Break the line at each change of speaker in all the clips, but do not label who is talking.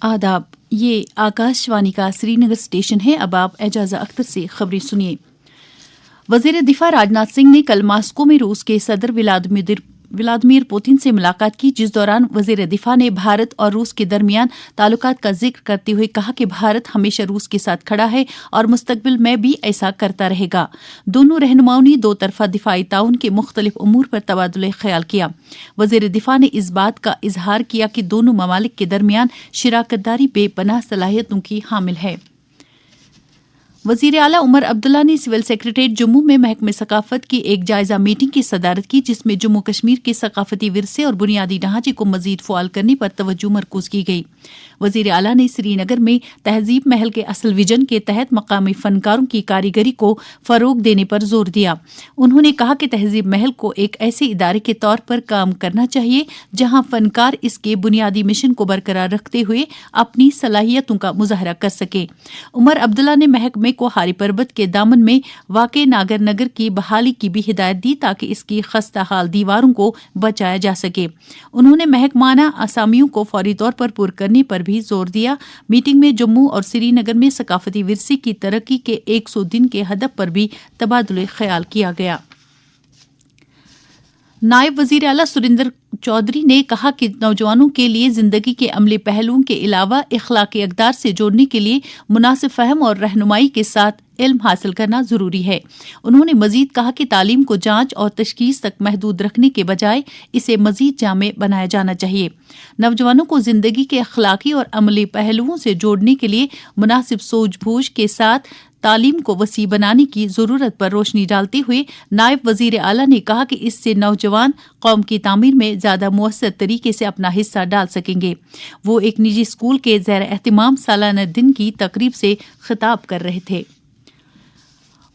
आदाब, ये आकाशवाणी का श्रीनगर स्टेशन है। अब आप एजाजा अख्तर से खबरें सुनिए। वजीर दिफा राजनाथ सिंह ने कल मास्को में रूस के सदर व्लादिमीर पुतिन से मुलाकात की, जिस दौरान वजीर दिफा ने भारत और रूस के दरमियान ताल्लुकात का जिक्र करते हुए कहा कि भारत हमेशा रूस के साथ खड़ा है और मुस्तकबिल में भी ऐसा करता रहेगा। दोनों रहनुमाओं ने दो तरफा दिफाई ताउन के मुख्तलिफ उमूर पर तबादुल ख्याल किया। वजीर दिफा ने इस बात का इजहार किया कि दोनों ममालिक के दरमियान शिराकतदारी बेपनाह सलाहियतों की हामिल है। वजीर आला उमर अब्दुल्ला ने सिविल सेक्रेटरीट जम्मू में महकमे सकाफत की एक जायजा मीटिंग की सदारत की, जिसमें जम्मू कश्मीर के सकाफती विरसे और बुनियादी ढांचे को मजीद फ़आल करने पर तवज्जो मरकूज की गई। वजीर आला ने श्रीनगर में तहजीब महल के असल विजन के तहत मकामी फनकारों की कारीगरी को फ़रोग देने पर जोर दिया। उन्होंने कहा कि तहजीब महल को एक ऐसे इदारे के तौर पर काम करना चाहिए जहां फनकार इसके बुनियादी मिशन को बरकरार रखते हुए अपनी सलाहियतों का मुजाहरा कर सके। उमर अब्दुल्ला ने महकमे को हारी पर्वत के दामन में वाक़े नागर नगर की बहाली की भी हिदायत दी ताकि इसकी खस्ता हाल दीवारों को बचाया जा सके। उन्होंने महकमाना असामियों को फौरी तौर पर पुर करने पर भी जोर दिया। मीटिंग में जम्मू और श्रीनगर में सकाफती विरसे की तरक्की के 100 दिन के हदफ पर भी तबादुल ख्याल किया गया। नायब वजीर आला सुरेंद्र चौधरी ने कहा कि नौजवानों के लिए जिंदगी के अमली पहलुओं के अलावा इखलाकी अक़दार से जोड़ने के लिए मुनासिब फहम और रहनुमाई के साथ इल्म हासिल करना जरूरी है। उन्होंने मजीद कहा कि तालीम को जांच और तशखीस तक महदूद रखने के बजाय इसे मजीद जामे बनाया जाना चाहिए। नौजवानों को जिंदगी के अखलाकी और अमली पहलुओं से जोड़ने के लिए मुनासिब सूझबूझ के साथ तालीम को वसी बनाने की जरूरत पर रोशनी डालते हुए नायब वजीर आला ने कहा कि इससे नौजवान कौम की तामीर में ज्यादा मुअस्सर तरीके से अपना हिस्सा डाल सकेंगे। वो एक निजी स्कूल के ज़ेर एहतिमाम सालाना दिन की तकरीब से खिताब कर रहे थे।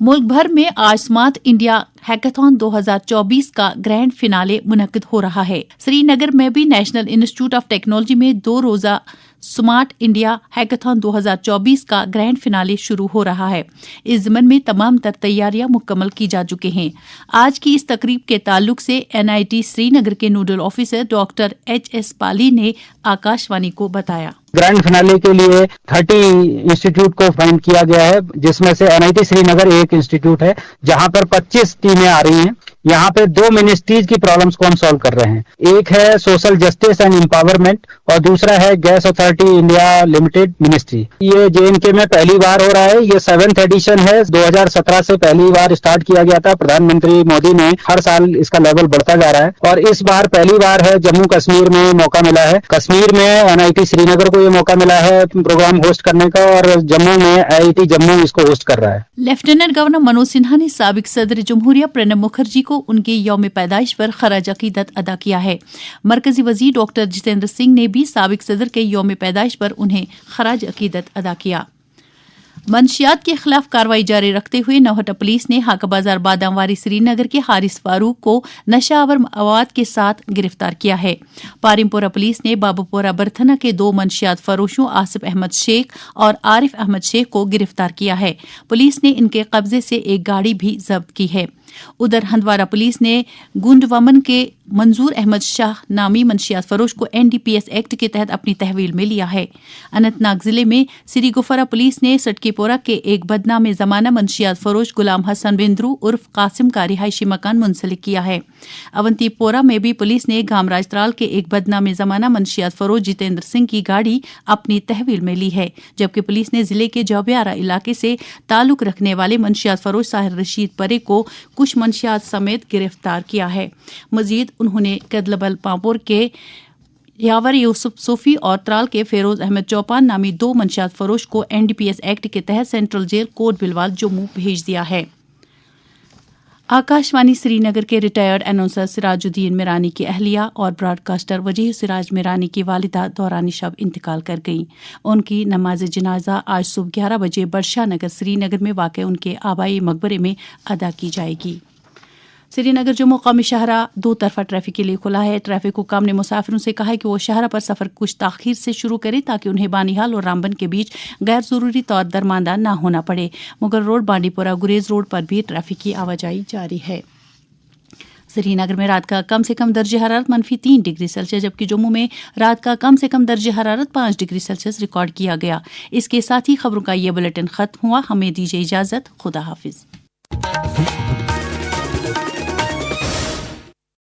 मुल्क भर में आज स्मार्ट इंडिया हैकाथॉन 2024 का ग्रैंड फिनाले मुनक्किद हो रहा है। श्रीनगर में भी नेशनल इंस्टीट्यूट ऑफ टेक्नोलॉजी में 2 रोजा स्मार्ट इंडिया हैकाथॉन 2024 का ग्रैंड फिनाले शुरू हो रहा है। इस ज़मन में तमाम तर तैयारियां मुकम्मल की जा चुकी हैं। आज की इस तकरीब के ताल्लुक से NIT श्रीनगर के नोडल ऑफिसर डॉक्टर HS पाली ने आकाशवाणी को बताया।
ग्रैंड फिनाले के लिए 30 इंस्टीट्यूट को फाइंड किया गया है, जिसमें से NIT श्रीनगर एक इंस्टीट्यूट है जहां पर 25 टीमें आ रही हैं। यहाँ पे 2 मिनिस्ट्रीज की प्रॉब्लम्स को हम सॉल्व कर रहे हैं। एक है सोशल जस्टिस एंड एम्पावरमेंट और दूसरा है gas authority India limited ministry. ये JNK में पहली बार हो रहा है। ये 7th एडिशन है। 2017 से पहली बार स्टार्ट किया गया था। प्रधानमंत्री मोदी ने हर साल इसका लेवल बढ़ता जा रहा है और इस बार पहली बार है जम्मू कश्मीर में मौका मिला है। कश्मीर में NIT श्रीनगर को ये मौका मिला है प्रोग्राम होस्ट करने का और जम्मू में IIT जम्मू इसको होस्ट कर रहा है।
लेफ्टिनेंट गवर्नर मनोज सिन्हा ने साबिक सदर जमहूरिया प्रणब मुखर्जी को उनके यौम पैदाइश पर खराज अकीदत अदा किया है। मरकजी वजीर डॉक्टर जितेंद्र सिंह ने भी साबिक सदर के यौम पैदाइश पर उन्हें खराज अकीदत अदा किया। मंशियात के खिलाफ कार्रवाई जारी रखते हुए नौहटा पुलिस ने हाका बाजार बादामवारी श्रीनगर के हारिस फारूक को नशावर मवाद के साथ गिरफ्तार किया है। पारिमपोरा पुलिस ने बाबूपोरा बरथना के 2 मंशियात फरोशों आसिफ अहमद शेख और आरिफ अहमद शेख को गिरफ्तार किया है। पुलिस ने इनके कब्जे से एक गाड़ी भी जब्त की है। उधर हंदवारा पुलिस ने गुंडवमन के मंजूर अहमद शाह नामी मंशियात फरोश को NDPS एक्ट के तहत अपनी तहवील में लिया है। अनंतनाग जिले में सिरी गुफरा पुलिस ने सटकीपोरा के एक बदनाम जमाना मंशियात फरोश गुलाम हसन बिंद्रू उर्फ कासिम का रिहायशी मकान मुंसलिक किया है। अवंतीपोरा में भी पुलिस ने घामराज त्राल के एक बदनाम जमाना मंशियात फरोश जितेंद्र सिंह की गाड़ी अपनी तहवील में ली है, जबकि पुलिस ने जिले के जौबियारा इलाके से ताल्लुक रखने वाले मंशियात फरोश साहिर रशीद परे को कुछ मंशियात समेत गिरफ्तार किया है। मजीद उन्होंने कदलबल पांपोर के यावर यूसुफ सूफी और त्राल के फेरोज अहमद चौपान नामी 2 मंशियात फरोश को NDPS एक्ट के तहत सेंट्रल जेल कोट बिलवाल जम्मू भेज दिया है। आकाशवाणी श्रीनगर के रिटायर्ड अनाउंसर सिराजुद्दीन मिरानी की अहलिया और ब्रॉडकास्टर वजीह सिराज मिरानी की वालिदा दौरान शब इंतकाल कर गईं। उनकी नमाज जनाजा आज सुबह 11 बजे बर्शाह नगर श्रीनगर में वाक़ उनके आबाई मकबरे में अदा की जाएगी। श्रीनगर जो मौकामी शहरा 2 तरफा ट्रैफिक के लिए खुला है। ट्रैफिक हुकाम ने मुसाफिरों से कहा है कि वो शहरा पर सफ़र कुछ ताख़ीर से शुरू करें ताकि उन्हें बानिहाल और रामबन के बीच गैर ज़रूरी तौर दरमांदा ना होना पड़े। मुगल रोड, बांडीपुरा, गुरेज रोड पर भी ट्रैफिक की आवाजाही जारी है। سری نگر میں رات کا کم سے کم درجہ حرارت -3 ڈگری سیلسیس، جبکہ جموں میں رات کا کم سے کم درجہ حرارت 5 ڈگری سیلسیس ریکارڈ کیا گیا۔ اس کے ساتھ ہی خبروں کا یہ بلیٹن ختم ہوا۔ ہمیں دیجیے اجازت، خدا حافظ۔